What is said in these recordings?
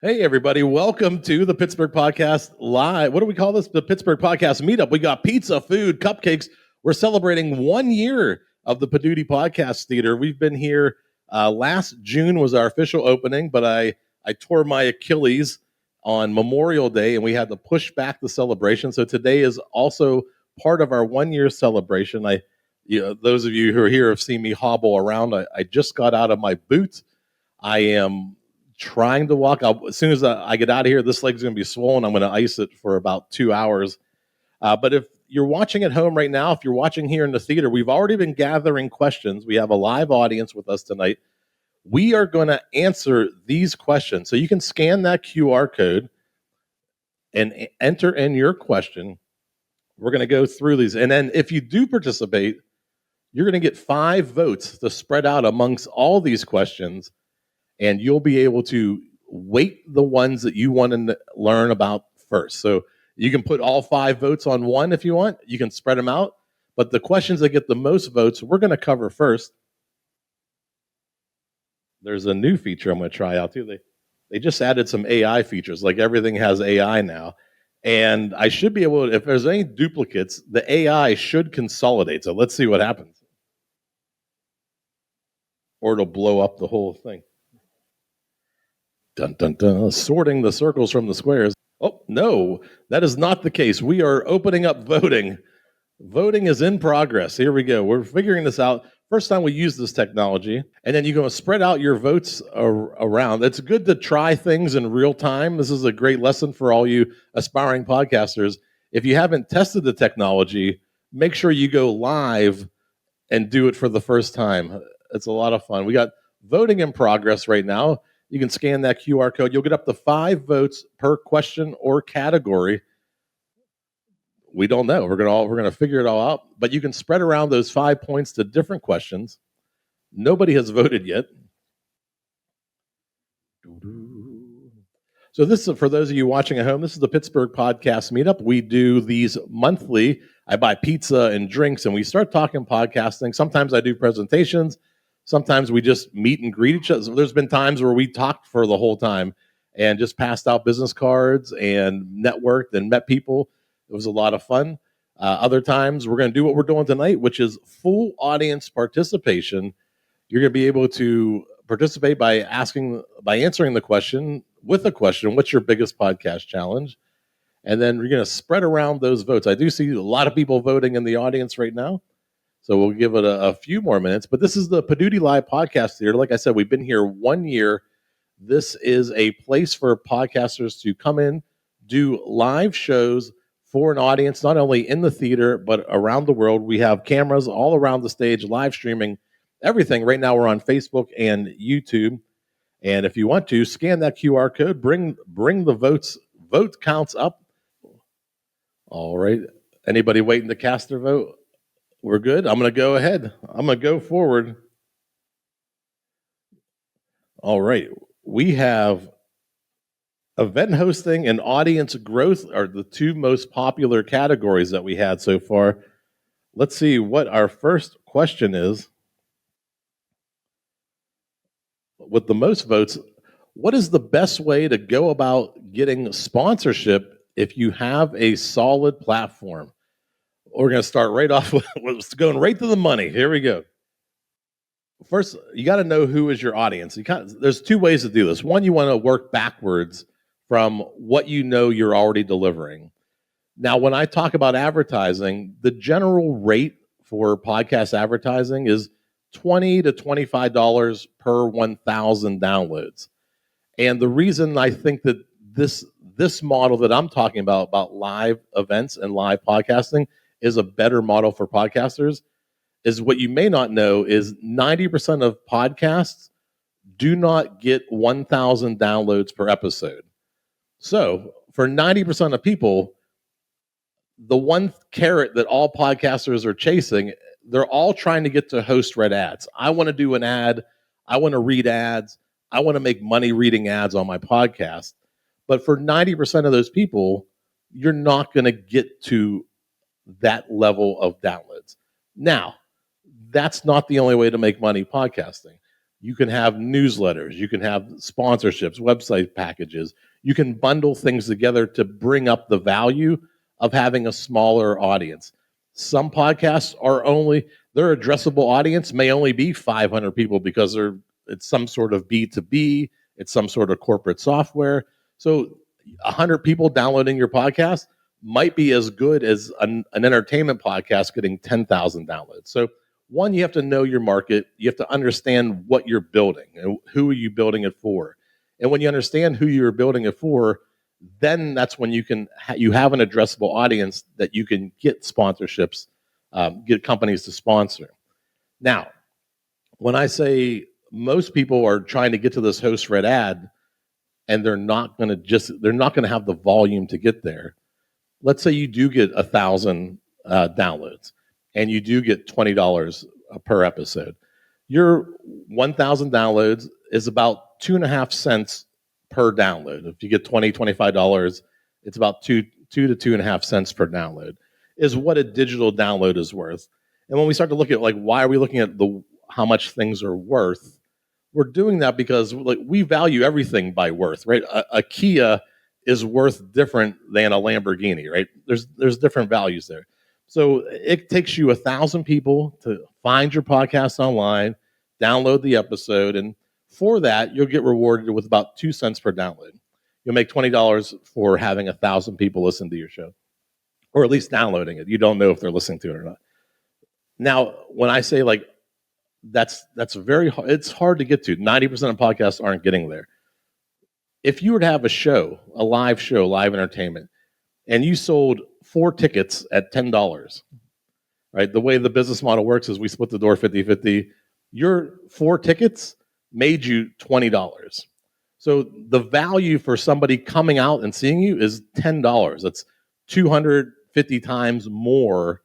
Hey, everybody. Welcome to the Pittsburgh Podcast Live. What do we call this? The Pittsburgh Podcast Meetup. We got pizza, food, cupcakes. We're celebrating 1 year of the Poduty Podcast Theater. We've been here. Last June was our official opening, but I tore my Achilles on Memorial Day, and we had to push back the celebration. So today is also part of our 1 year celebration. Those of you who are here have seen me hobble around. I just got out of my boots. I am trying to walk. As soon as I get out of here, this leg's going to be swollen. I'm going to ice it for about 2 hours. But if you're watching at home right now, if you're watching here in the theater, we've already been gathering questions. We have a live audience with us tonight. We are going to answer these questions. So you can scan that QR code and enter in your question. We're going to go through these. And then if you do participate, you're going to get 5 votes to spread out amongst all these questions. And you'll be able to weight the ones that you want to learn about first. So you can put all 5 votes on one if you want. You can spread them out. But the questions that get the most votes, we're going to cover first. There's a new feature I'm going to try out too. They just added some AI features, like everything has AI now. And I should be able to, if there's any duplicates, the AI should consolidate. So let's see what happens. Or it'll blow up the whole thing. Dun, dun, dun. Sorting the circles from the squares. Oh, no, that is not the case. We are opening up voting. Voting is in progress. Here we go. We're figuring this out. First time we use this technology. And then you're going to spread out your votes around. It's good to try things in real time. This is a great lesson for all you aspiring podcasters. If you haven't tested the technology, make sure you go live and do it for the first time. It's a lot of fun. We got voting in progress right now. You can scan that QR code. You'll get up to 5 votes per question or category. We don't know. We're gonna figure it all out. But you can spread around those 5 points to different questions. Nobody has voted yet. So this is, for those of you watching at home, this is the Pittsburgh Podcast Meetup. We do these monthly. I buy pizza and drinks, and we start talking podcasting. Sometimes I do presentations. Sometimes we just meet and greet each other. There's been times where we talked for the whole time and just passed out business cards and networked and met people. It was a lot of fun. Other times we're going to do what we're doing tonight, which is full audience participation. You're going to be able to participate by answering the question with a question. What's your biggest podcast challenge? And then we're going to spread around those votes. I do see a lot of people voting in the audience right now. So we'll give it a few more minutes. But this is the Poduty Live Podcast Theater. Like I said, we've been here 1 year. This is a place for podcasters to come in, do live shows for an audience, not only in the theater, but around the world. We have cameras all around the stage, live streaming, everything. Right now we're on Facebook and YouTube. And if you want to, scan that QR code, bring the vote counts up. All right. Anybody waiting to cast their vote? We're good. I'm going to go ahead. I'm going to go forward. All right. We have event hosting and audience growth are the 2 most popular categories that we had so far. Let's see what our first question is. With the most votes, what is the best way to go about getting sponsorship if you have a solid platform? We're going to start right off with going right to the money. Here we go. First, you got to know who is your audience. There's 2 ways to do this. One, you want to work backwards from what you know you're already delivering. Now, when I talk about advertising, the general rate for podcast advertising is $20 to $25 per 1,000 downloads. And the reason I think that this model that I'm talking about live events and live podcasting, is a better model for podcasters is what you may not know is 90% of podcasts do not get 1,000 downloads per episode. So for 90% of people, the one carrot that all podcasters are chasing, they're all trying to get to host read ads. I want to do an ad. I want to read ads. I want to make money reading ads on my podcast. But for 90% of those people, you're not going to get to that level of downloads. Now, that's not the only way to make money podcasting. You can have newsletters. You can have sponsorships, website packages. You can bundle things together to bring up the value of having a smaller audience. Some podcasts are their addressable audience may only be 500 people because it's some sort of B2B, it's some sort of corporate software. So 100 people downloading your podcast might be as good as an entertainment podcast getting 10,000 downloads. So one, you have to know your market. You have to understand what you're building and who are you building it for. And when you understand who you're building it for, then that's when you have an addressable audience that you can get sponsorships, get companies to sponsor. Now, when I say most people are trying to get to this host read ad, and they're not going to have the volume to get there. Let's say you do get 1,000 downloads, and you do get $20 per episode. Your 1,000 downloads is about 2.5 cents per download. If you get $20, $25, it's about 2 to 2.5 cents per download is what a digital download is worth. And when we start to look at why are we looking at how much things are worth, we're doing that because we value everything by worth, right? A Kia is worth different than a Lamborghini, right? There's different values there. So it takes you 1,000 people to find your podcast online, download the episode, and for that, you'll get rewarded with about 2 cents per download. You'll make $20 for having 1,000 people listen to your show, or at least downloading it. You don't know if they're listening to it or not. Now, when I say that's very hard, it's hard to get to. 90% of podcasts aren't getting there. If you were to have a live show, live entertainment, and you sold 4 tickets at $10, right? The way the business model works is we split the door 50-50. Your 4 tickets made you $20. So the value for somebody coming out and seeing you is $10. That's 250 times more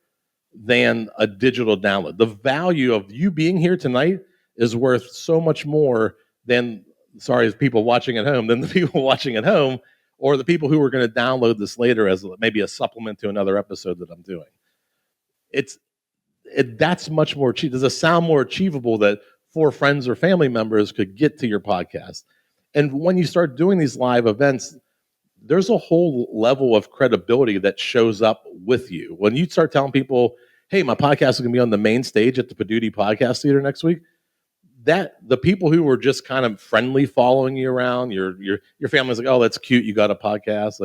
than a digital download. The value of you being here tonight is worth so much more than, people watching at home, than the people watching at home, or the people who are going to download this later as maybe a supplement to another episode that I'm doing. That's much more cheap. Does it sound more achievable that 4 friends or family members could get to your podcast? And when you start doing these live events, there's a whole level of credibility that shows up with you. When you start telling people, hey, my podcast is going to be on the main stage at the Poduty Podcast Theater next week, that the people who were just kind of friendly following you around, your family's like, oh, that's cute, you got a podcast,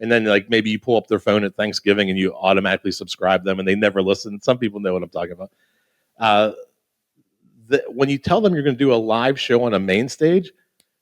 and then maybe you pull up their phone at Thanksgiving and you automatically subscribe them and they never listen. Some people know what I'm talking about. When you tell them you're going to do a live show on a main stage,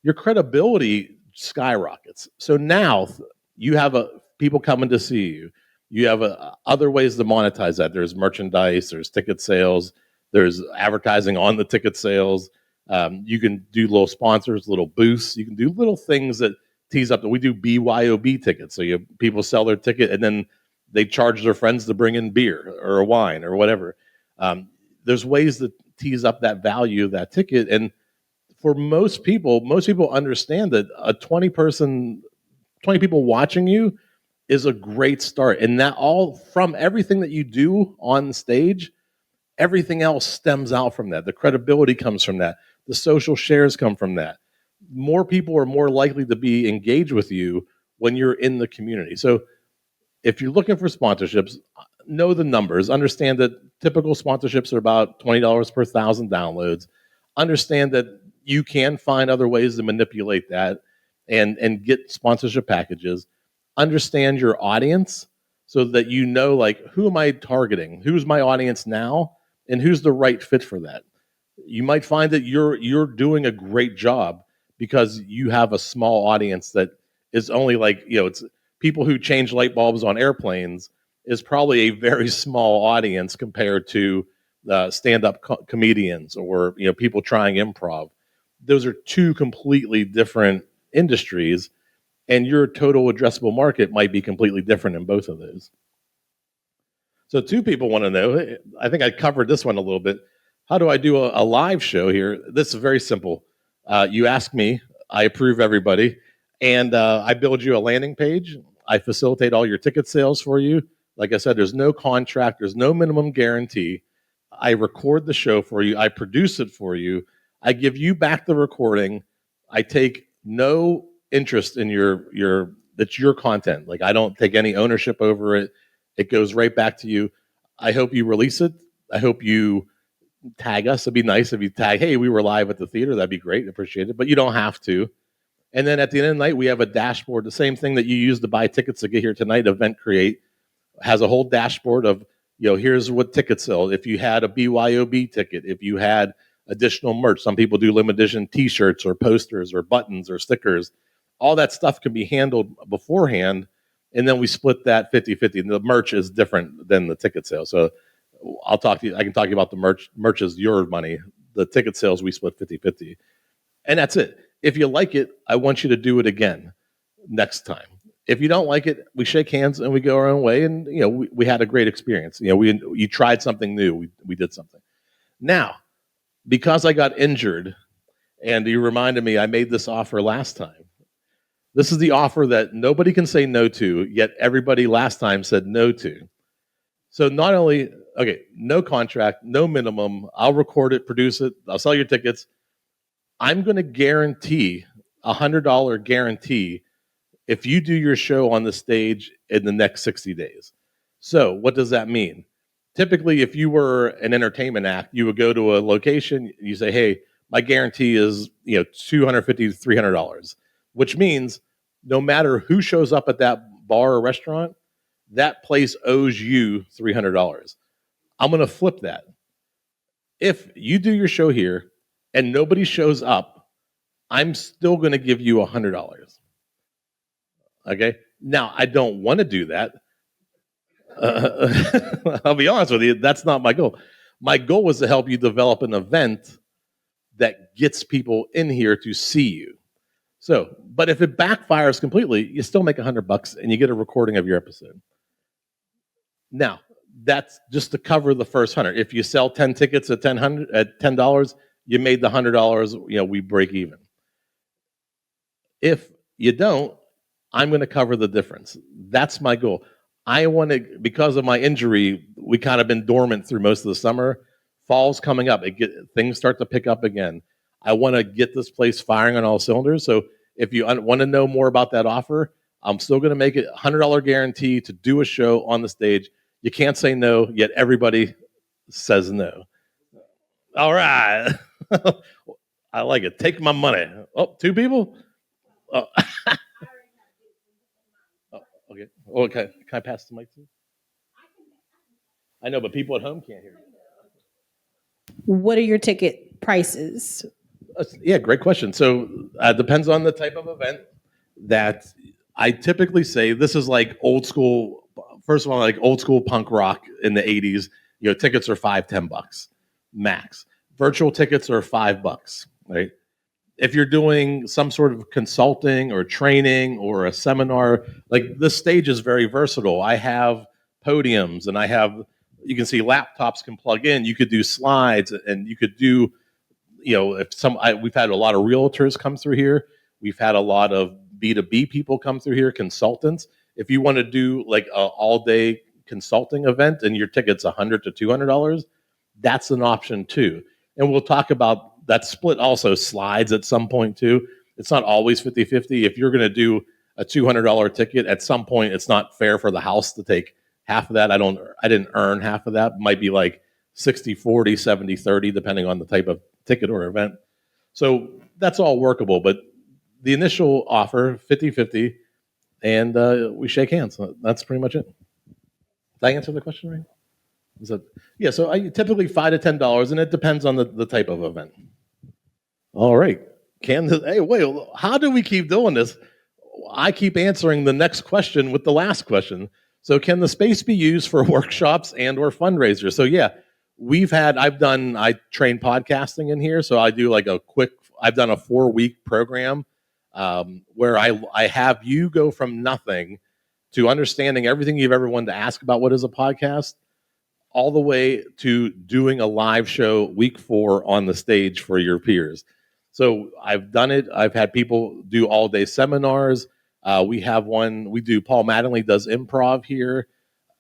your credibility skyrockets. So now you have people coming to see you. You have other ways to monetize that. There's merchandise, there's ticket sales, there's advertising on the ticket sales. You can do little sponsors, little boosts. You can do little things that tease up. We do BYOB tickets. So people sell their ticket and then they charge their friends to bring in beer or a wine or whatever. There's ways to tease up that value of that ticket. And for most people understand that a 20 people watching you is a great start. And that all from everything that you do on stage, everything else stems out from that. The credibility comes from that. The social shares come from that. More people are more likely to be engaged with you when you're in the community. So if you're looking for sponsorships, know the numbers. Understand that typical sponsorships are about $20 per 1,000 downloads. Understand that you can find other ways to manipulate that and get sponsorship packages. Understand your audience so that you know, who am I targeting? Who's my audience now? And who's the right fit for that? You might find that you're doing a great job because you have a small audience that is only it's people who change light bulbs on airplanes is probably a very small audience compared to stand-up comedians or people trying improv. Those are 2 completely different industries, and your total addressable market might be completely different in both of those. So 2 people want to know, I think I covered this one a little bit. How do I do a live show here? This is very simple. You ask me, I approve everybody, and I build you a landing page. I facilitate all your ticket sales for you. Like I said, there's no contract, there's no minimum guarantee. I record the show for you. I produce it for you. I give you back the recording. I take no interest in that's your content. Like I don't take any ownership over it. It goes right back to you. I hope you release it. I hope you tag us. It'd be nice if you tag, hey, we were live at the theater. That'd be great. Appreciate it. But you don't have to. And then at the end of the night, we have a dashboard, the same thing that you use to buy tickets to get here tonight, Event Create, has a whole dashboard of, here's what tickets sell. If you had a BYOB ticket, if you had additional merch, some people do limited edition t-shirts or posters or buttons or stickers. All that stuff can be handled beforehand. And then we split that 50-50. The merch is different than the ticket sale. So I can talk to you about the merch. Merch is your money. The ticket sales, we split 50-50. And that's it. If you like it, I want you to do it again next time. If you don't like it, we shake hands and we go our own way. And, we had a great experience. You tried something new. We did something. Now, because I got injured and you reminded me I made this offer last time. This is the offer that nobody can say no to, yet everybody last time said no to. So not only, no contract, no minimum. I'll record it, produce it. I'll sell your tickets. I'm going to guarantee $100 guarantee if you do your show on the stage in the next 60 days. So what does that mean? Typically, if you were an entertainment act, you would go to a location, you say, hey, my guarantee is $250 to $300, which means no matter who shows up at that bar or restaurant, that place owes you $300. I'm going to flip that. If you do your show here and nobody shows up, I'm still going to give you $100. Okay? Now, I don't want to do that. I'll be honest with you, that's not my goal. My goal was to help you develop an event that gets people in here to see you. So, but if it backfires completely, you still make $100 and you get a recording of your episode. Now, that's just to cover the first 100. If you sell 10 tickets at $10, you made the $100, we break even. If you don't, I'm going to cover the difference. That's my goal. I want to, because of my injury, we kind of been dormant through most of the summer. Fall's coming up. Things start to pick up again. I want to get this place firing on all cylinders. So if you want to know more about that offer, I'm still going to make it $100 guarantee to do a show on the stage. You can't say no, yet everybody says no. All right. I like it. Take my money. Oh, 2 people? Oh. Okay. Oh, okay. Can I pass the mic to you? I know, but people at home can't hear you. What are your ticket prices? Yeah, great question. So depends on the type of event that I typically say. This is like old school. First of all, like old school punk rock in the 80s. Tickets are $5-10 max. Virtual tickets are $5, right? If you're doing some sort of consulting or training or a seminar, like this stage is very versatile. I have podiums and you can see laptops can plug in. You could do slides and you could do, we've had a lot of realtors come through here. We've had a lot of B2B people come through here, consultants. If you want to do like an all day consulting event and your ticket's $100 to $200, that's an option too. And we'll talk about that split also slides at some point too. It's not always 50-50. If you're going to do a $200 ticket, at some point it's not fair for the house to take half of that. I didn't earn half of that. It might be like 60-40, 70-30, depending on the type of ticket or event. So that's all workable. But the initial offer, 50-50, and we shake hands. That's pretty much it. Did I answer the question right? Yeah, so I typically $5 to $10, and it depends on the type of event. All right. Hey, wait, how do we keep doing this? I keep answering the next question with the last question. So can the space be used for workshops and or fundraisers? So yeah, I train podcasting in here. So I do like I've done a 4-week program where I have you go from nothing to understanding everything you've ever wanted to ask about what is a podcast, all the way to doing a live show week 4 on the stage for your peers. So I've done it. I've had people do all day seminars. We have one. We do. Paul Mattingly does improv here.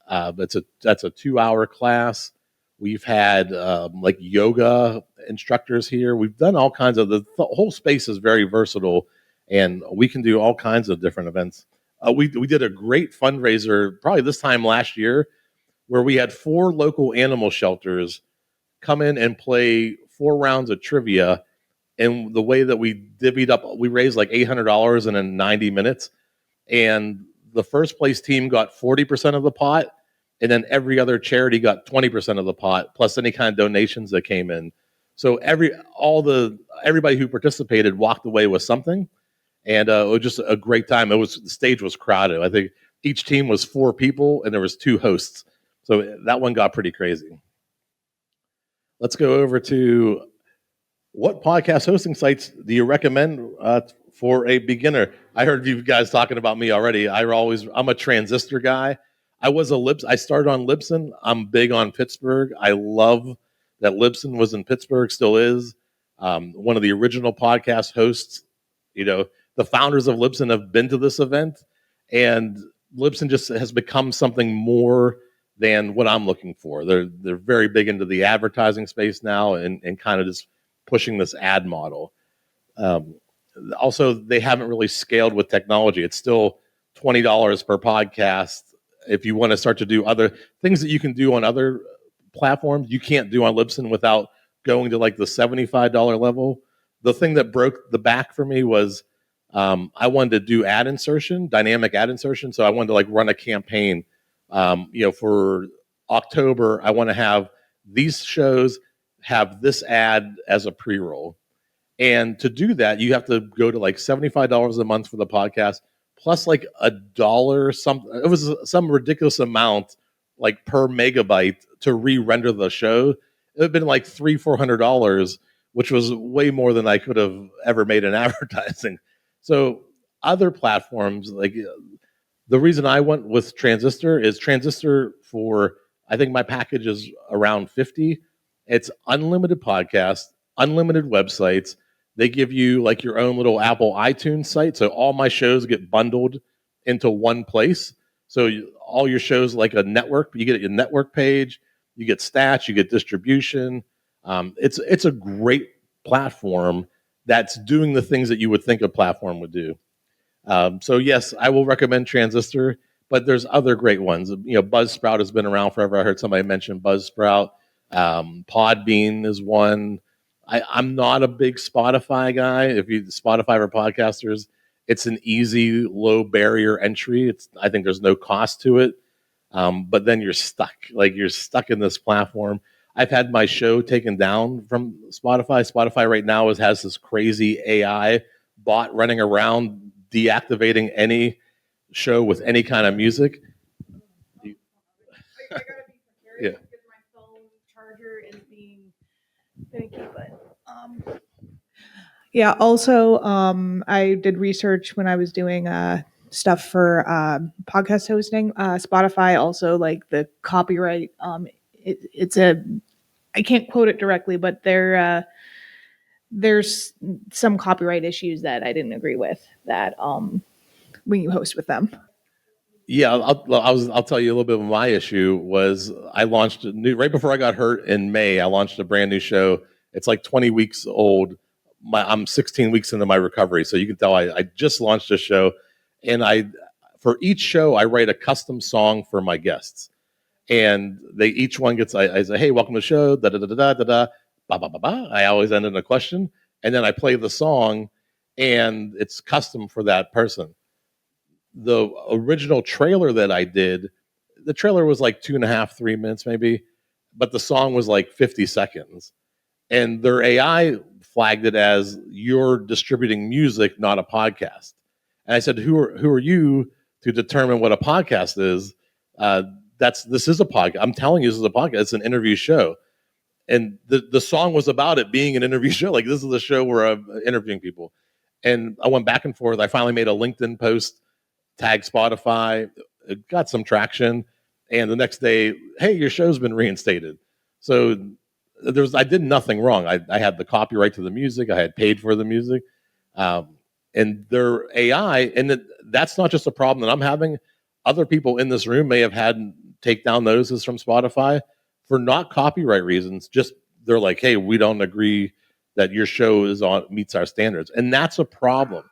That's a 2-hour class. We've had like yoga instructors here. We've done all kinds of the whole space is very versatile, and we can do all kinds of different events. We did a great fundraiser probably this time last year where we had 4 local animal shelters come in and play 4 rounds of trivia. And the way that we divvied up, we raised like $800 in 90 minutes. And the first place team got 40% of the pot. And then every other charity got 20% of the pot, plus any kind of donations that came in. So everybody who participated walked away with something. And it was just a great time. The stage was crowded. I think each team was 4 people and there was 2 hosts. So that one got pretty crazy. Let's go over to what podcast hosting sites do you recommend for a beginner? I heard you guys talking about me already. I'm a Transistor guy. I started on Libsyn. I'm big on Pittsburgh. I love that Libsyn was in Pittsburgh, still is. One of the original podcast hosts. The founders of Libsyn have been to this event, and Libsyn just has become something more than what I'm looking for. They're very big into the advertising space now and kind of just pushing this ad model. Also, they haven't really scaled with technology. It's still $20 per podcast. If you want to start to do other things that you can do on other platforms, you can't do on Libsyn without going to like the $75 level. The thing that broke the back for me was I wanted to do ad insertion, dynamic ad insertion. So I wanted to like run a campaign. For October, I want to have these shows have this ad as a pre-roll. And to do that, you have to go to like $75 a month for the podcast, plus like $1 something. It was some ridiculous amount like per megabyte to re-render the show. It would have been like $300-$400, which was way more than I could have ever made in advertising. So other platforms, like the reason I went with Transistor is Transistor I think my package is around $50. It's unlimited podcasts, unlimited websites. They give you like your own little Apple iTunes site. So all my shows get bundled into one place. So all your shows like a network, you get your network page, you get stats, you get distribution. It's a great platform that's doing the things that you would think a platform would do. So yes, I will recommend Transistor, but there's other great ones. Buzzsprout has been around forever. I heard somebody mention Buzzsprout. Podbean is one. I'm not a big Spotify guy. Spotify for podcasters, it's an easy, low barrier entry. I think there's no cost to it. But then you're stuck. Like you're stuck in this platform. I've had my show taken down from Spotify. Spotify right now has this crazy AI bot running around deactivating any show with any kind of music. I gotta be prepared because my phone charger is being finicky, but yeah. Also, I did research when I was doing stuff for podcast hosting. Spotify also like the copyright. I can't quote it directly, but there's some copyright issues that I didn't agree with that when you host with them. Yeah, I'll tell you a little bit of my issue was I launched right before I got hurt in May. I launched a brand new show. It's like 20 weeks old. I'm 16 weeks into my recovery, so you can tell I just launched a show, and for each show I write a custom song for my guests, and each one gets I say, hey, welcome to the show, da da da da da da, ba ba ba ba. I always end in a question, and then I play the song, and it's custom for that person. The original trailer that I did, the trailer was like 2.5, 3 minutes maybe, but the song was like 50 seconds. And their AI flagged it as you're distributing music, not a podcast. And I said, who are you to determine what a podcast is? This is a podcast. I'm telling you, this is a podcast. It's an interview show. And the song was about it being an interview show. Like, this is the show where I'm interviewing people. And I went back and forth. I finally made a LinkedIn post, tagged Spotify. It got some traction. And the next day, hey, your show's been reinstated. So I did nothing wrong. I had the copyright to the music. I had paid for the music. And their AI, and that's not just a problem that I'm having. Other people in this room may have had takedown notices from Spotify for not copyright reasons. Just they're like, hey, we don't agree that your show meets our standards, and that's a problem.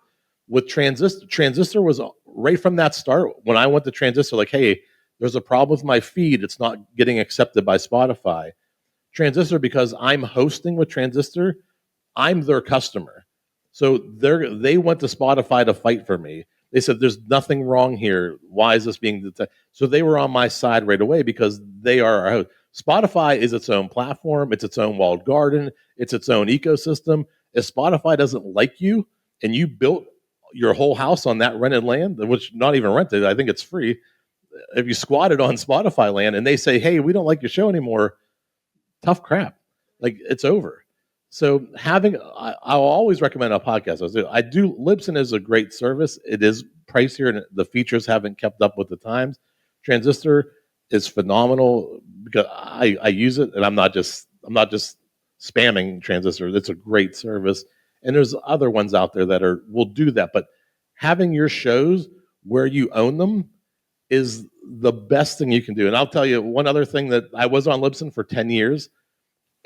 With Transistor was right from that start. When I went to Transistor, like, hey, there's a problem with my feed. It's not getting accepted by Spotify. Transistor, because I'm hosting with Transistor, I'm their customer. So they went to Spotify to fight for me. They said, there's nothing wrong here. Why is this being detected? So they were on my side right away because they are our host. Spotify is its own platform. It's its own walled garden. It's its own ecosystem. If Spotify doesn't like you and you built your whole house on that rented land, which not even rented, I think it's free. If you squatted on Spotify land and they say, hey, we don't like your show anymore, tough crap. Like, it's over. So I'll always recommend a podcast. Libsyn is a great service. It is pricier and the features haven't kept up with the times. Transistor is phenomenal because I use it, and I'm not just spamming Transistor. It's a great service. And there's other ones out there that will do that. But having your shows where you own them is the best thing you can do. And I'll tell you one other thing, that I was on Libsyn for 10 years.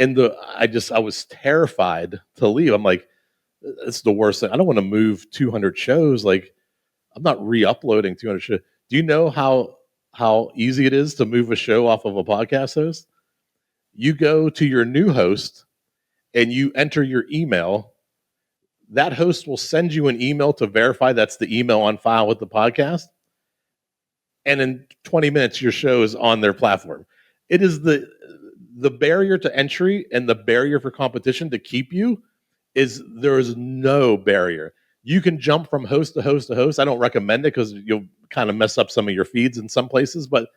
And I was terrified to leave. I'm like, it's the worst thing. I don't want to move 200 shows. Like, I'm not re-uploading 200 shows. Do you know how easy it is to move a show off of a podcast host? You go to your new host and you enter your email. That host will send you an email to verify that's the email on file with the podcast. And in 20 minutes, your show is on their platform. It is the barrier to entry and the barrier for competition to keep you is there is no barrier. You can jump from host to host to host. I don't recommend it because you'll kind of mess up some of your feeds in some places, but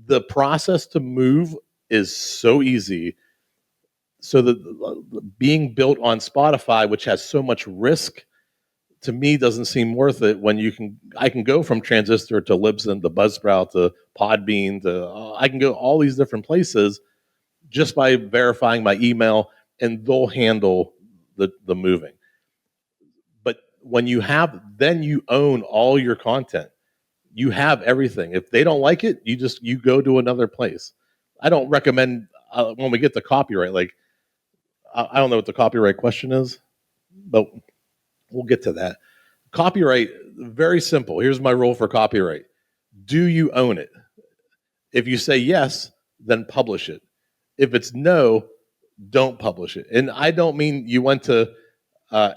the process to move is so easy. So being built on Spotify, which has so much risk, to me doesn't seem worth it when I can go from Transistor to Libsyn to Buzzsprout to Podbean I can go all these different places just by verifying my email, and they'll handle the moving. But when then you own all your content. You have everything. If they don't like it, you go to another place. I don't recommend when we get to copyright, like, I don't know what the copyright question is, but we'll get to that. Copyright, very simple. Here's my rule for copyright. Do you own it? If you say yes, then publish it. If it's no, don't publish it. And I don't mean you went to, I'm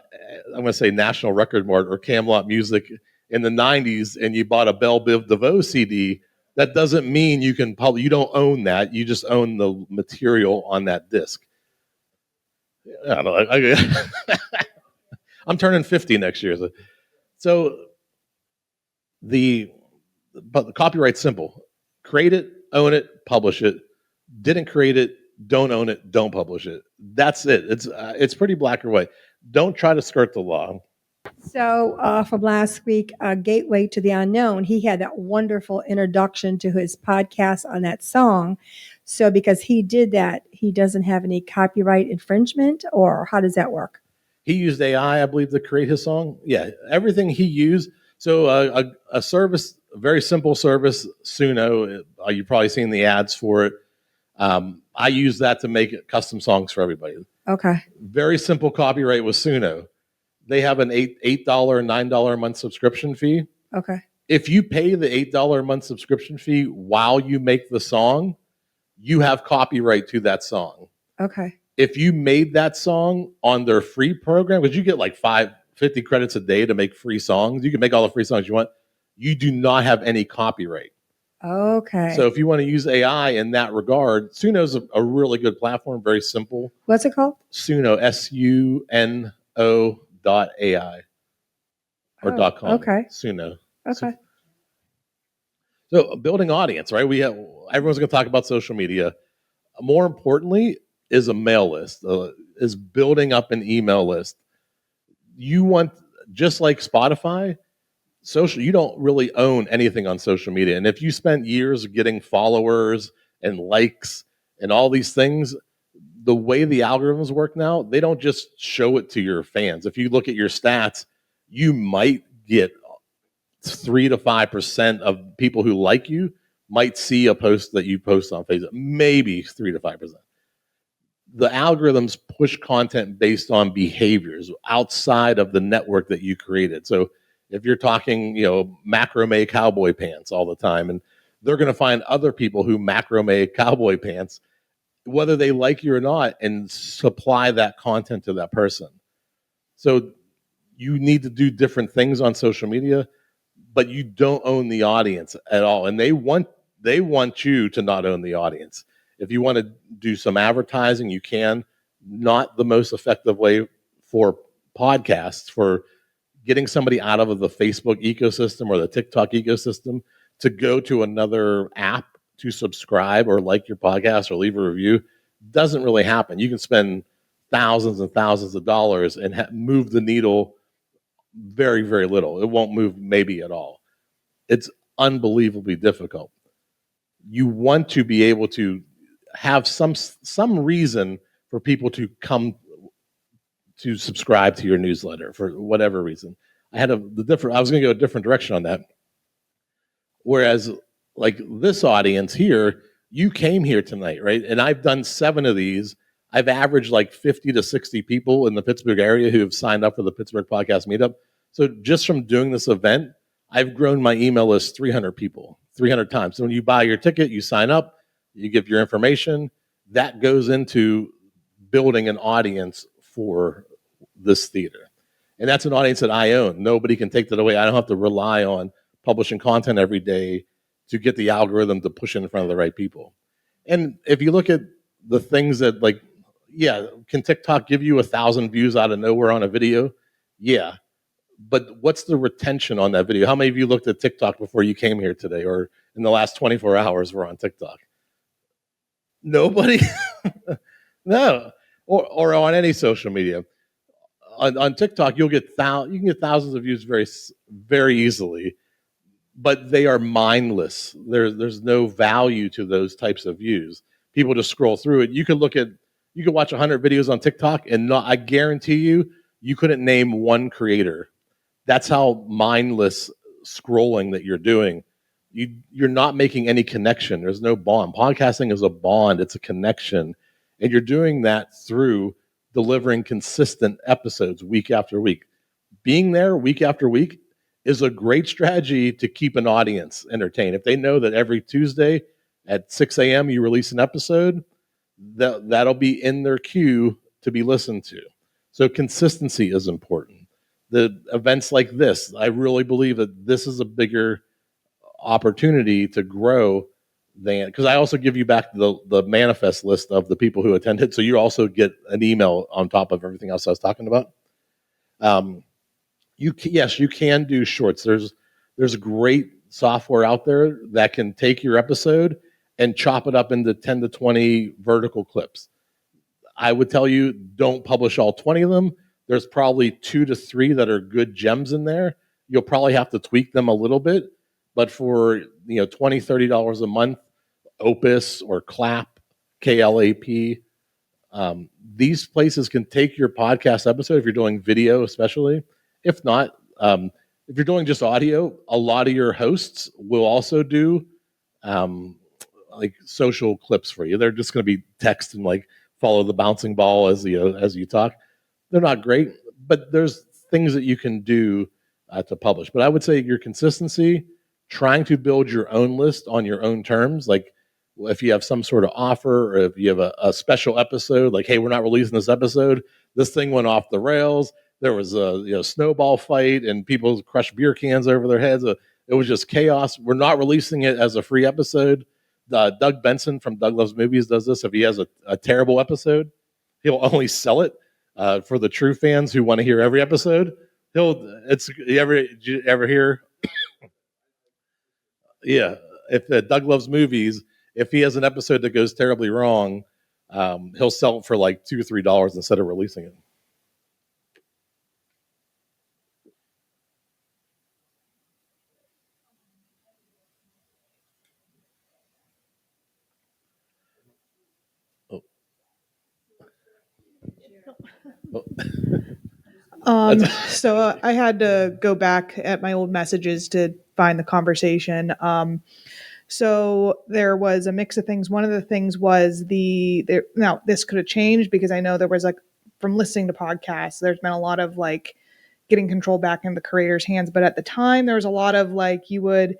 going to say National Record Mart or Camelot Music in the 90s and you bought a Belle Biv DeVoe CD. That doesn't mean you can publish. You don't own that. You just own the material on that disc. I don't know. I'm turning 50 next year. So the copyright's simple. Create it, own it, publish it. Didn't create it, don't own it, don't publish it. That's it. It's pretty black or white. Don't try to skirt the law. So from last week, Gateway to the Unknown, he had that wonderful introduction to his podcast on that song. So because he did that, he doesn't have any copyright infringement, or how does that work? He used AI, I believe, to create his song. Yeah, everything he used. So a service, a very simple service, Suno, you've probably seen the ads for it. I use that to make custom songs for everybody. Okay. Very simple copyright with Suno. They have an $8, $9 a month subscription fee. Okay. If you pay the $8 a month subscription fee while you make the song, you have copyright to that song. Okay. If you made that song on their free program, because you get like 50 credits a day to make free songs, you can make all the free songs you want. You do not have any copyright. Okay. So if you want to use AI in that regard, Suno's a really good platform, very simple. What's it called? Suno, SUNO.ai or .com. Okay. Suno. Okay. So building audience, right? Everyone's going to talk about social media. More importantly, is a mail list, is building up an email list. You want, just like Spotify, you don't really own anything on social media. And if you spent years getting followers and likes and all these things, the way the algorithms work now, they don't just show it to your fans. If you look at your stats, you might get 3 to 5% of people who like you might see a post that you post on Facebook, maybe 3 to 5%. The algorithms push content based on behaviors outside of the network that you created. So if you're talking, macrame cowboy pants all the time, and they're going to find other people who macrame cowboy pants, whether they like you or not, and supply that content to that person. So you need to do different things on social media, but you don't own the audience at all. And they want you to not own the audience. If you want to do some advertising, you can. Not the most effective way for podcasts, for getting somebody out of the Facebook ecosystem or the TikTok ecosystem to go to another app to subscribe or like your podcast or leave a review, doesn't really happen. You can spend thousands and thousands of dollars and move the needle very, very little. It won't move maybe at all. It's unbelievably difficult. You want to be able to have some reason for people to come to subscribe to your newsletter for whatever reason. I was going to go a different direction on that. Whereas, like this audience here, you came here tonight, right? And I've done 7 of these. I've averaged like 50 to 60 people in the Pittsburgh area who have signed up for the Pittsburgh Podcast Meetup. So just from doing this event, I've grown my email list 300 people, 300 times. So when you buy your ticket, you sign up, you give your information. That goes into building an audience for this theater. And that's an audience that I own. Nobody can take that away. I don't have to rely on publishing content every day to get the algorithm to push it in front of the right people. And if you look at the things that, like, yeah, can TikTok give you 1,000 views out of nowhere on a video? Yeah. But what's the retention on that video? How many of you looked at TikTok before you came here today, or in the last 24 hours were on TikTok? Nobody? No. Or on any social media. On TikTok, you can get thousands of views very, very easily, but they are mindless. There's no value to those types of views. People just scroll through it. You could watch 100 videos on TikTok, and I guarantee you couldn't name one creator. That's how mindless scrolling that you're doing. You're not making any connection. There's no bond. Podcasting is a bond. It's a connection. And you're doing that through delivering consistent episodes week after week. Being there week after week is a great strategy to keep an audience entertained. If they know that every Tuesday at 6 a.m. you release an episode, that'll be in their queue to be listened to. So consistency is important. The events like this, I really believe that this is a bigger opportunity to grow than, because I also give you back the manifest list of the people who attended, so you also get an email on top of everything else I was talking about. You can do shorts. There's great software out there that can take your episode and chop it up into 10 to 20 vertical clips. I would tell you, don't publish all 20 of them. There's probably 2 to 3 that are good gems in there. You'll probably have to tweak them a little bit, but for $20, $30 a month, Opus or Clap, KLAP, these places can take your podcast episode if you're doing video, especially. If not, if you're doing just audio, a lot of your hosts will also do like social clips for you. They're just going to be text and like follow the bouncing ball as you talk. They're not great, but there's things that you can do to publish. But I would say your consistency, trying to build your own list on your own terms, like if you have some sort of offer, or if you have a special episode, like, hey, we're not releasing this episode. This thing went off the rails. There was a snowball fight, and people crushed beer cans over their heads. It was just chaos. We're not releasing it as a free episode. Doug Benson from Doug Loves Movies does this. If he has a terrible episode, he'll only sell it for the true fans who want to hear every episode. You ever hear? Yeah, if Doug Loves Movies, if he has an episode that goes terribly wrong, he'll sell it for like $2 or $3 instead of releasing it. So I had to go back at my old messages to find the conversation. So there was a mix of things. One of the things was now this could have changed because I know there was like, from listening to podcasts, there's been a lot of like getting control back in the creator's hands. But at the time there was a lot of like, you would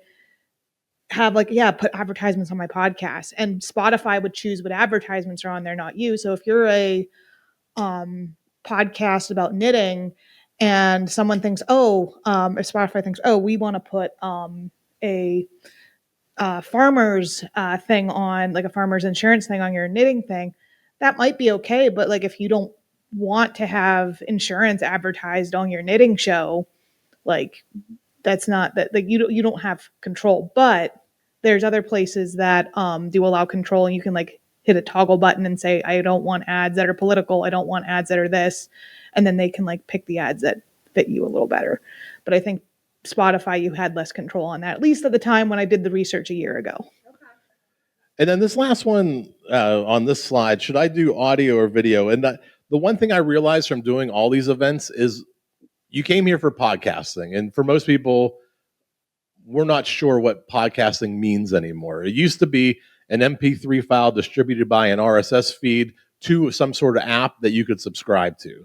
have like, put advertisements on my podcast, and Spotify would choose what advertisements are on there, not you. So if you're a podcast about knitting and someone thinks, if Spotify thinks, we want to put a farmer's thing on, like a farmer's insurance thing on your knitting thing, that might be okay. But like, if you don't want to have insurance advertised on your knitting show, like that's not that, like you don't have control. But there's other places that do allow control, and you can like hit a toggle button and say, I don't want ads that are political. I don't want ads that are this. And then they can like pick the ads that fit you a little better. But I think Spotify, you had less control on that, at least at the time when I did the research a year ago. And then this last one on this slide, should I do audio or video? And the one thing I realized from doing all these events is you came here for podcasting. And for most people, we're not sure what podcasting means anymore. It used to be an MP3 file distributed by an RSS feed to some sort of app that you could subscribe to.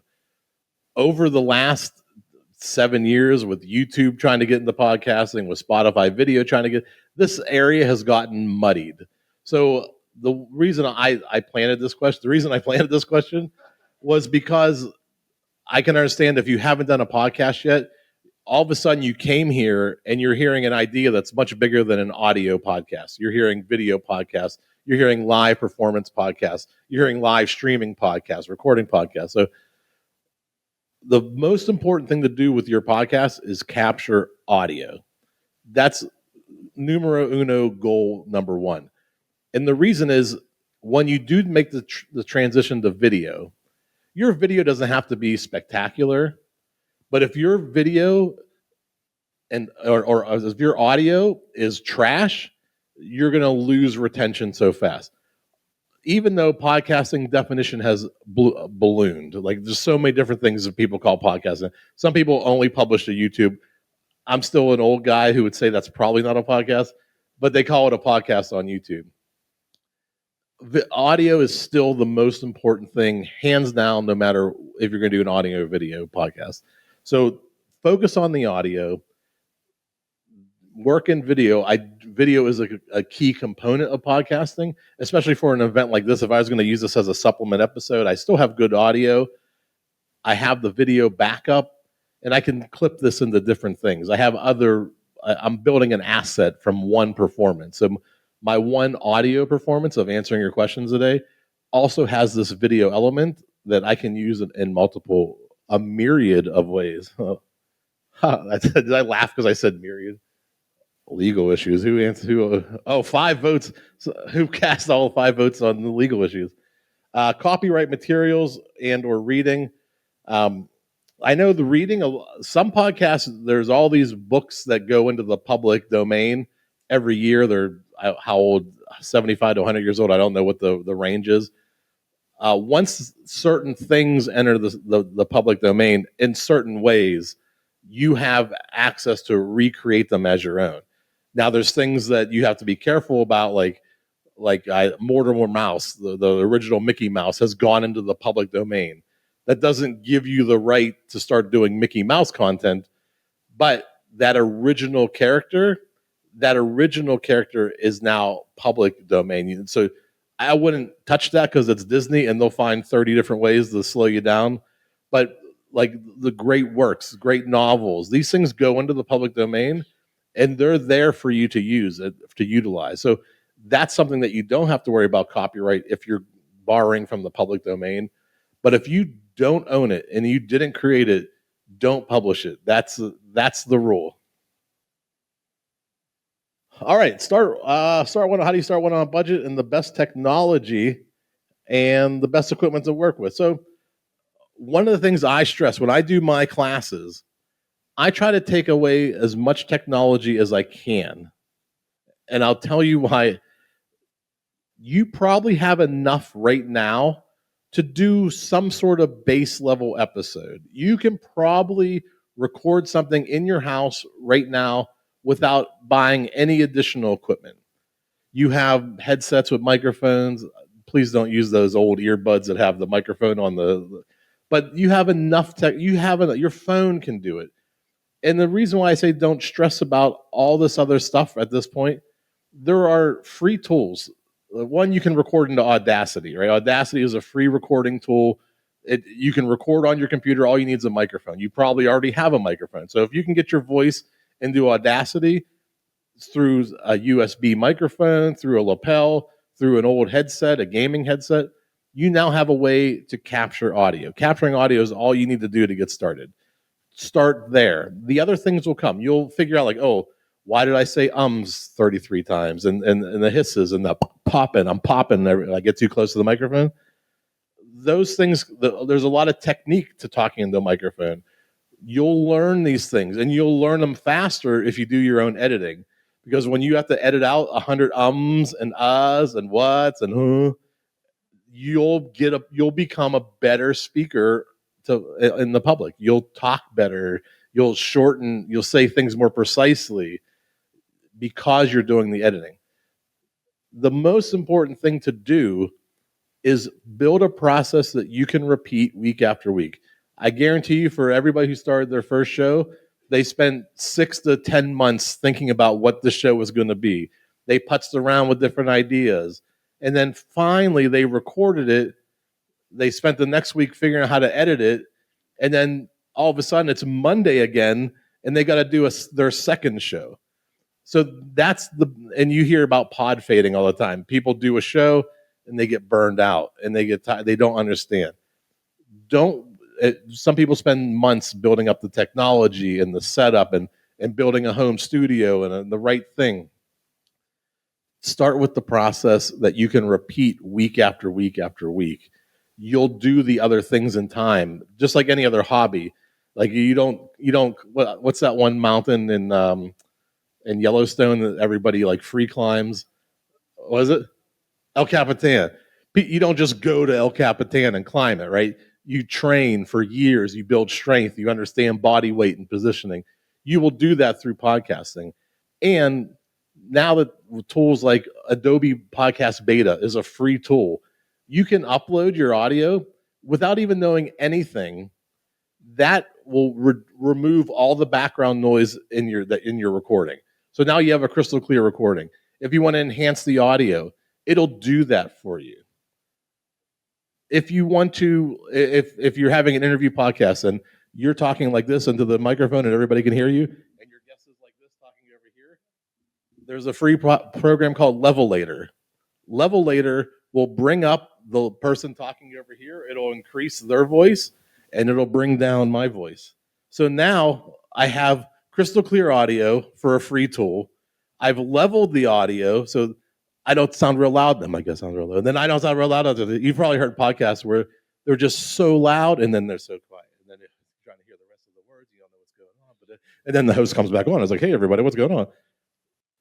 Over the last 7 years, with YouTube trying to get into podcasting, with Spotify video trying to get, this area has gotten muddied. So the reason I planted this question was because I can understand if you haven't done a podcast yet, all of a sudden you came here and you're hearing an idea that's much bigger than an audio podcast. You're hearing video podcasts. You're hearing live performance podcasts. You're hearing live streaming podcasts, recording podcasts. So the most important thing to do with your podcast is capture audio. That's numero uno, goal number one. And the reason is, when you do make the transition to video, your video doesn't have to be spectacular. But if your video or if your audio is trash, you're going to lose retention so fast. Even though podcasting definition has ballooned, like there's so many different things that people call podcasting. Some people only publish to YouTube. I'm still an old guy who would say that's probably not a podcast, but they call it a podcast on YouTube. The audio is still the most important thing, hands down, no matter if you're going to do an audio or video podcast. So focus on the audio, work in video. Video is a key component of podcasting, especially for an event like this. If I was going to use this as a supplement episode, I still have good audio. I have the video backup, and I can clip this into different things. I'm building an asset from one performance. So my one audio performance of answering your questions today also has this video element that I can use in a myriad of ways. Did I laugh because I said myriad? Legal issues. Who answered? Who? 5 votes. So who cast all 5 votes on the legal issues? Copyright materials and or reading. I know the reading. Some podcasts, there's all these books that go into the public domain every year. They're how old? 75 to 100 years old. I don't know what the range is. Once certain things enter the public domain in certain ways, you have access to recreate them as your own. Now, there's things that you have to be careful about, like Mortimer Mouse, the original Mickey Mouse, has gone into the public domain. That doesn't give you the right to start doing Mickey Mouse content, but that original character is now public domain. So I wouldn't touch that because it's Disney and they'll find 30 different ways to slow you down. But like the great works, great novels, these things go into the public domain and they're there for you to use, to utilize. So that's something that you don't have to worry about copyright if you're borrowing from the public domain. But if you don't own it and you didn't create it, don't publish it. That's the rule. All right, start one. How do you start one on a budget and the best technology and the best equipment to work with? So one of the things I stress when I do my classes, I try to take away as much technology as I can. And I'll tell you why. You probably have enough right now to do some sort of base level episode. You can probably record something in your house right now without buying any additional equipment. You have headsets with microphones. Please don't use those old earbuds that have the microphone on but you have enough tech. Your phone can do it. And the reason why I say don't stress about all this other stuff at this point, there are free tools. One, you can record into Audacity, right? Audacity is a free recording tool. You can record on your computer. All you need is a microphone. You probably already have a microphone. So if you can get your voice into Audacity through a USB microphone, through a lapel, through an old headset, a gaming headset, you now have a way to capture audio. Capturing audio is all you need to do to get started. Start there. The other things will come. You'll figure out like, oh, why did I say 33 times and the hisses and the popping? I'm popping. I get too close to the microphone. Those things, there's a lot of technique to talking into a microphone. You'll learn these things, and you'll learn them faster if you do your own editing. Because when you have to edit out 100 ums and uhs and whats and you'll become a better speaker in the public. You'll talk better. You'll say things more precisely because you're doing the editing. The most important thing to do is build a process that you can repeat week after week. I guarantee you, for everybody who started their first show, they spent 6 to 10 months thinking about what the show was going to be. They putzed around with different ideas. And then finally, they recorded it. They spent the next week figuring out how to edit it. And then all of a sudden, it's Monday again, and they got to do their second show. So and you hear about pod fading all the time. People do a show, and they get burned out, and they get tired. They don't understand. Some people spend months building up the technology and the setup and building a home studio and the right thing. Start with the process that you can repeat week after week after week. You'll do the other things in time, just like any other hobby. Like you don't. What's that one mountain in Yellowstone that everybody like free climbs? Was it El Capitan? You don't just go to El Capitan and climb it, right? You train for years. You build strength. You understand body weight and positioning. You will do that through podcasting. And now that tools like Adobe Podcast Beta is a free tool, you can upload your audio without even knowing anything. That will remove all the background noise in your recording. So now you have a crystal clear recording. If you want to enhance the audio, it'll do that for you. If you want to, if you're having an interview podcast and you're talking like this into the microphone and everybody can hear you, and your guest is like this talking over here, there's a free program called Levelator. Levelator will bring up the person talking over here. It'll increase their voice, and it'll bring down my voice. So now I have crystal clear audio for a free tool. I've leveled the audio, so I don't sound real loud. Then my guest sounds real loud. And then I don't sound real loud. You've probably heard podcasts where they're just so loud, and then they're so quiet. And then if you're trying to hear the rest of the words, you don't know what's going on. And then the host comes back on. It's like, hey, everybody, what's going on?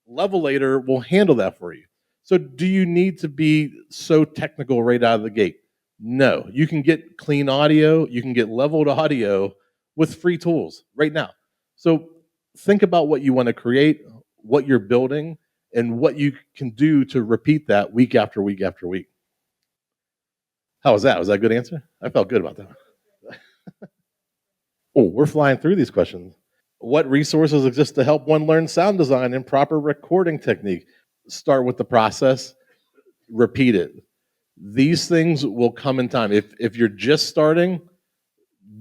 Levelator will handle that for you. So do you need to be so technical right out of the gate? No. You can get clean audio. You can get leveled audio with free tools right now. So think about what you want to create, what you're building, and what you can do to repeat that week after week after week. How was that? Was that a good answer? I felt good about that. Oh, we're flying through these questions. What resources exist to help one learn sound design and proper recording technique? Start with the process, repeat it. These things will come in time. If you're just starting,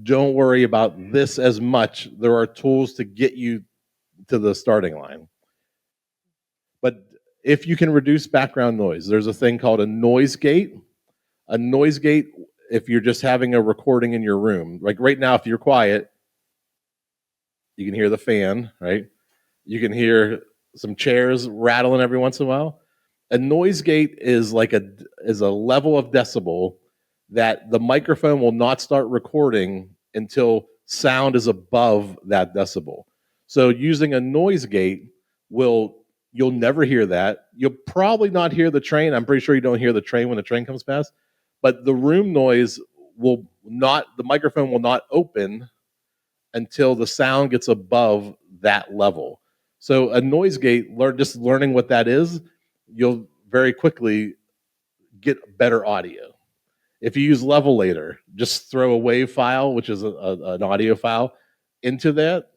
don't worry about this as much. There are tools to get you to the starting line. But if you can reduce background noise, there's a thing called a noise gate. A noise gate, if you're just having a recording in your room, like right now, if you're quiet, you can hear the fan, right? You can hear some chairs rattling every once in a while. A noise gate is like a level of decibel that the microphone will not start recording until sound is above that decibel. So using a noise gate you'll never hear that. You'll probably not hear the train. I'm pretty sure you don't hear the train when the train comes past. But the room noise the microphone will not open until the sound gets above that level. So a noise gate, just learning what that is you'll very quickly get better audio. If you use Levelator, just throw a WAV file, which is an audio file, into that,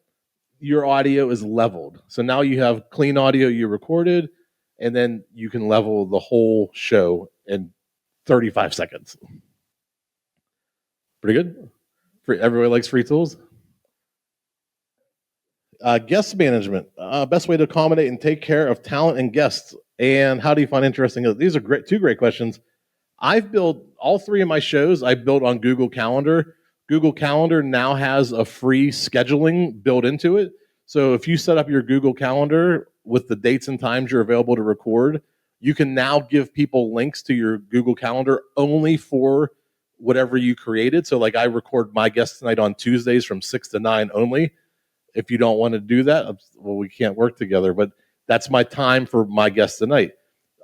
your audio is leveled. So now you have clean audio you recorded, and then you can level the whole show in 35 seconds. Pretty good. Everybody likes free tools. Guest management, best way to accommodate and take care of talent and guests, and how do you find interesting? These are two great questions. I've built all three of my shows. I built on Google Calendar. Google Calendar now has a free scheduling built into it. So if you set up your Google Calendar with the dates and times you're available to record, you can now give people links to your Google Calendar only for whatever you created. So like I record my guest tonight on Tuesdays from 6 to 9 only. If you don't want to do that, well, we can't work together. But that's my time for my guest tonight.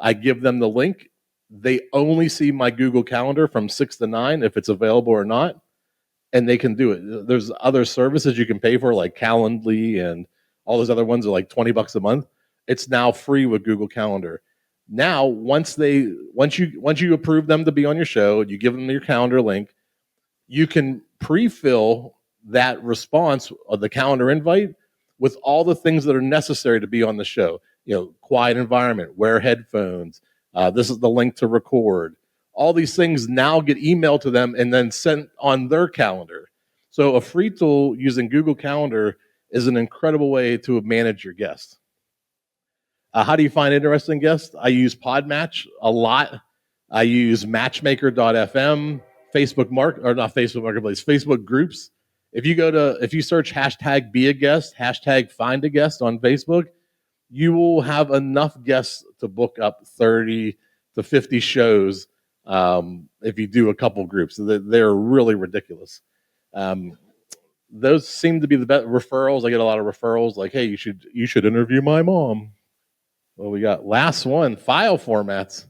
I give them the link. They only see my Google Calendar from 6 to 9 if it's available or not, and they can do it. There's other services you can pay for, like Calendly, and all those other ones are like $20 a month. It's now free with Google Calendar. Now, once you approve them to be on your show, you give them your calendar link, you can pre-fill that response of the calendar invite with all the things that are necessary to be on the show. Quiet environment, wear headphones. This is the link to record. All these things now get emailed to them and then sent on their calendar. So a free tool using Google Calendar is an incredible way to manage your guests. How do you find interesting guests? I use Podmatch a lot. I use Matchmaker.fm, Facebook Marketplace, Facebook groups. If you search hashtag be a guest, hashtag find a guest on Facebook, you will have enough guests to book up 30 to 50 shows if you do a couple groups. They're really ridiculous. Those seem to be the best referrals. I get a lot of referrals like, hey, you should interview my mom. Well, we got last one, file formats.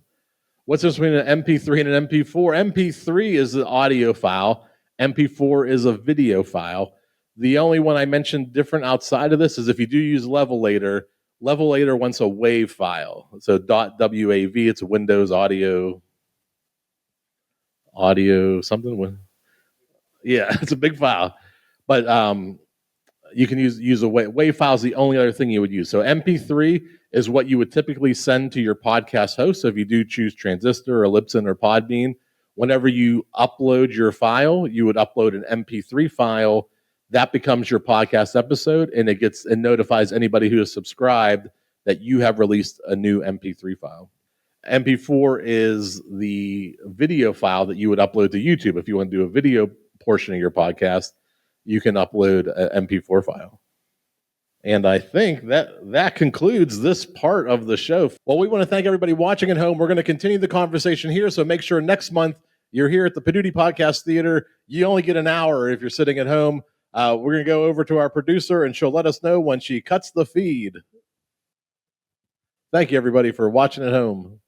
What's the difference between an MP3 and an MP4? MP3 is an audio file. MP4 is a video file. The only one I mentioned different outside of this is if you do use Levelator wants a WAV file. So .wav, it's a Windows audio something. Yeah, it's a big file. But you can use a WAV file is the only other thing you would use. So MP3 is what you would typically send to your podcast host. So if you do choose Transistor or Libsyn or Podbean, whenever you upload your file, you would upload an MP3 file. That becomes your podcast episode, and it notifies anybody who is subscribed that you have released a new MP3 file. MP4 is the video file that you would upload to YouTube. If you want to do a video portion of your podcast, you can upload an MP4 file. And I think that concludes this part of the show. Well, we want to thank everybody watching at home. We're going to continue the conversation here, so make sure next month you're here at the Poduty Podcast Theater. You only get an hour if you're sitting at home. We're going to go over to our producer, and she'll let us know when she cuts the feed. Thank you, everybody, for watching at home.